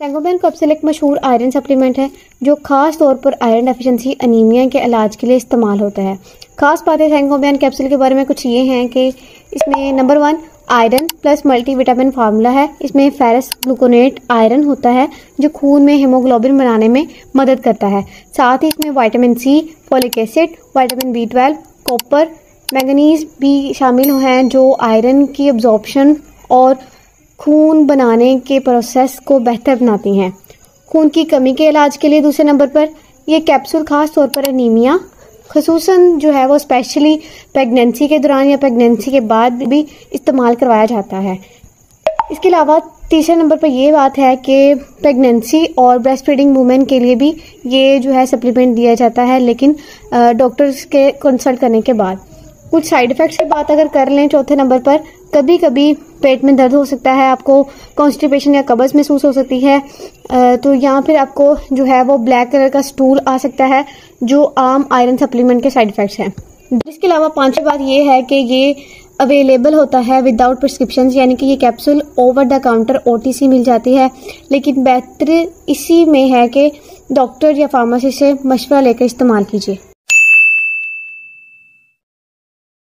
सेंगोबियन capsule एक मशहूर iron supplement है जो खास तौर पर आयरन डेफिशिएंसी अनीमिया के इलाज के लिए इस्तेमाल होता है। खास बातें सेंगोबियन कैप्सूल के बारे में कुछ ये हैं कि इसमें number 1 iron plus multivitamin formula है। इसमें फेरस ग्लूकोनेट आयरन होता है जो खून में हीमोग्लोबिन बनाने में मदद करता है। साथ ही इसमें vitamin C, folic acid, vitamin B12, copper, manganese भी शामिल हैं जो आयरन की अब्जॉर्प्शन और खून बनाने के प्रोसेस को बेहतर बनाती हैं। खून की कमी के इलाज के लिए दूसरे नंबर पर ये कैप्सूल खास तौर पर एनीमिया ख़ुसूसन जो है वो स्पेशली प्रेगनेंसी के दौरान या प्रेगनेंसी के बाद भी इस्तेमाल करवाया जाता है। इसके अलावा तीसरे नंबर पर ये बात है कि प्रेगनेंसी और ब्रेस्ट फीडिंग वुमेन के लिए भी ये जो है सप्लीमेंट दिया जाता है, लेकिन डॉक्टर्स के कंसल्ट करने के बाद। कुछ साइड इफ़ेक्ट्स की बात अगर कर लें चौथे नंबर पर, कभी कभी पेट में दर्द हो सकता है, आपको कॉन्स्टिपेशन या कब्ज़ महसूस हो सकती है, तो या फिर आपको जो है वो ब्लैक कलर का स्टूल आ सकता है जो आम आयरन सप्लीमेंट के साइड इफ़ेक्ट्स हैं। इसके अलावा पांचवी बात ये है कि ये अवेलेबल होता है विदाउट प्रिस्क्रिप्शन, यानी कि ये capsule over the counter OTC मिल जाती है, लेकिन बेहतर इसी में है कि डॉक्टर या फार्मासिस्ट से मशवरा लेकर इस्तेमाल कीजिए।